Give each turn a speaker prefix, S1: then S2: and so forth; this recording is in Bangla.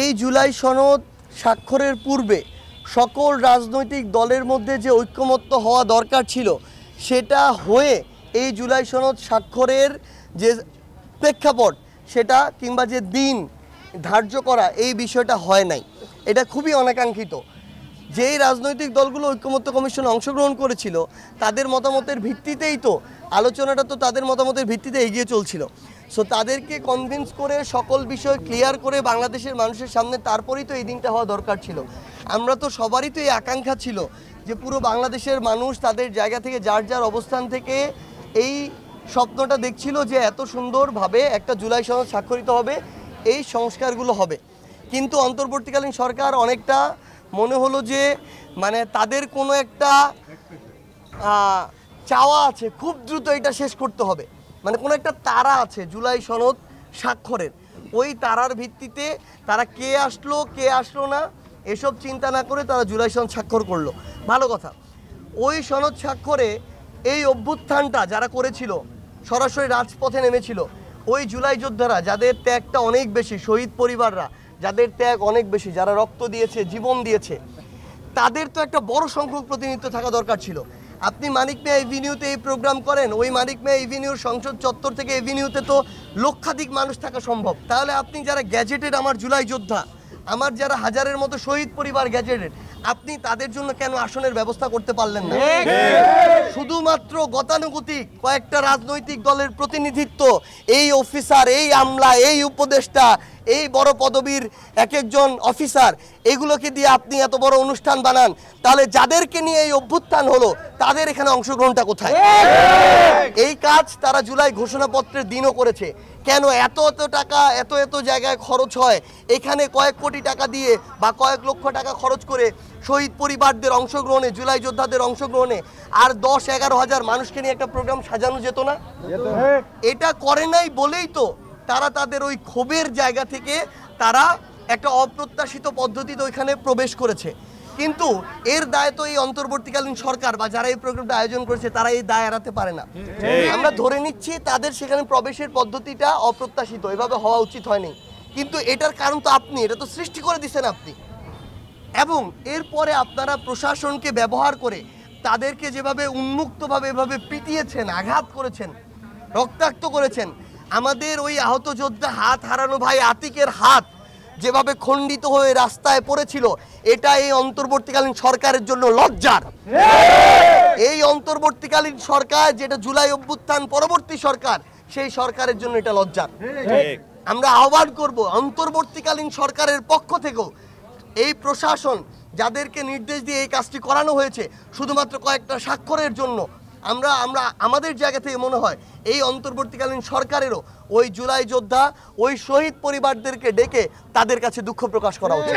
S1: এই জুলাই সনদ স্বাক্ষরের পূর্বে সকল রাজনৈতিক দলের মধ্যে যে ঐক্যমত্য হওয়া দরকার ছিল সেটা হয়ে এই জুলাই সনদ স্বাক্ষরের যে প্রেক্ষাপট সেটা কিংবা যে দিন ধার্য করা এই বিষয়টা হয় নাই। এটা খুবই অনাকাঙ্ক্ষিত। যেই রাজনৈতিক দলগুলো ঐক্যমত্য কমিশনে অংশগ্রহণ করেছিল তাদের মতামতের ভিত্তিতেই তো আলোচনাটা তো তাদের মতামতের ভিত্তিতে এগিয়ে চলছিল। সো তাদেরকে কনভিন্স করে সকল বিষয় ক্লিয়ার করে বাংলাদেশের মানুষের সামনে তারপরেই তো এই দিনটা হওয়া দরকার ছিল। আমরা তো সবারই তো এই আকাঙ্ক্ষা ছিল যে পুরো বাংলাদেশের মানুষ তাদের জায়গা থেকে যার যার অবস্থান থেকে এই স্বপ্নটা দেখছিল যে এত সুন্দরভাবে একটা জুলাই সনদ স্বাক্ষরিত হবে, এই সংস্কারগুলো হবে। কিন্তু অন্তর্বর্তীকালীন সরকার অনেকটা মনে হলো যে মানে তাদের কোনো একটা চাওয়া আছে, খুব দ্রুত এটা শেষ করতে হবে, মানে কোনো একটা তারা আছে জুলাই সনদ স্বাক্ষরের। ওই তারার ভিত্তিতে তারা কে আসলো না এসব চিন্তা না করে তারা জুলাই সনদ স্বাক্ষর করলো। ভালো কথা। ওই সনদ স্বাক্ষরে এই অভ্যুত্থানটা যারা করেছিল, সরাসরি রাজপথে নেমেছিল, ওই জুলাই যোদ্ধারা যাদের ত্যাগটা অনেক বেশি, শহীদ পরিবাররা যাদের ত্যাগ অনেক বেশি, যারা রক্ত দিয়েছে, জীবন দিয়েছে, তাদের তো একটা বড় সংখ্যক প্রতিনিধিত্ব থাকা দরকার ছিল। আপনি মানিক মিয়া এভিনিউতে এই প্রোগ্রাম করেন, ওই মানিক মিয়া এভিনিউর সংসদ চত্বর থেকে এভিনিউতে তো লক্ষাধিক মানুষ থাকা সম্ভব। তাহলে আপনি যারা গ্যাজেটেড আমার জুলাই যোদ্ধা, আমার যারা হাজারের মতো শহীদ পরিবার গ্যাজেটেড, আপনি তাদের জন্য কেন আসনের ব্যবস্থা করতে পারলেন না? শুধুমাত্র গতানুগতিক কয়েকটা রাজনৈতিক দলের প্রতিনিধিত্ব, এই অফিসার, এই আমলা, এই উপদেষ্টা, এই বড় পদবীর এক একজন অফিসার, এগুলোকে দিয়ে আপনি এত বড় অনুষ্ঠান বানান, তাহলে যাদেরকে নিয়ে এই অভ্যুত্থান হলো তাদের এখানে অংশগ্রহণটা কোথায়? এই কাজ তারা জুলাই ঘোষণাপত্রের দিনও করেছে। কেন এত টাকা এত জায়গায় খরচ হয়, এখানে কয়েক কোটি টাকা দিয়ে বা কয়েক লক্ষ টাকা খরচ করে শহীদ পরিবারদের অংশগ্রহণে, জুলাই যোদ্ধাদের অংশগ্রহণে আর 10-11 হাজার মানুষকে নিয়ে একটা প্রোগ্রাম সাজানো যেত না? এটা করে নাই বলেই তো তারা তাদের ওই ক্ষোভের জায়গা থেকে তারা একটা অপ্রত্যাশিত পদ্ধতিতে ওইখানে প্রবেশ করেছে। কিন্তু এর দায় তো এই অন্তর্বর্তীকালীন সরকার বা যারা এই প্রোগ্রামটা আয়োজন করেছে তারা এই দায় এড়াতে পারে না। আমরা ধরে নিচ্ছি তাদের সেখানে প্রবেশের পদ্ধতিটা অপ্রত্যাশিত, এভাবে হওয়া উচিত হয়নি, কিন্তু এটার কারণ তো আপনি, এটা তো সৃষ্টি করে দিচ্ছেন আপনি। এবং এরপরে আপনারা প্রশাসনকে ব্যবহার করে তাদেরকে যেভাবে উন্মুক্তভাবে এভাবে পিটিয়েছেন, আঘাত করেছেন, রক্তাক্ত করেছেন, আমাদের ওই আহত যোদ্ধা হাত হারানো ভাই আতিকের হাত যেভাবে খণ্ডিত হয়ে রাস্তায় পড়েছিল, এটা এই অন্তর্বর্তীকালীন সরকারের জন্য লজ্জার। এই অন্তর্বর্তীকালীন সরকার যেটা জুলাই অভ্যুত্থান পরবর্তী সরকার, সেই সরকারের জন্য এটা লজ্জার। আমরা আহ্বান করব অন্তর্বর্তীকালীন সরকারের পক্ষ থেকেও এই প্রশাসন যাদেরকে নির্দেশ দিয়ে এই কাজটি করানো হয়েছে শুধুমাত্র কয়েকটা স্বাক্ষরের জন্য, আমরা আমাদের জায়গা থেকে মনে হয় এই অন্তর্বর্তীকালীন সরকারেরও ওই জুলাই যোদ্ধা, ওই শহীদ পরিবারদেরকে ডেকে তাদের কাছে দুঃখ প্রকাশ করা উচিত।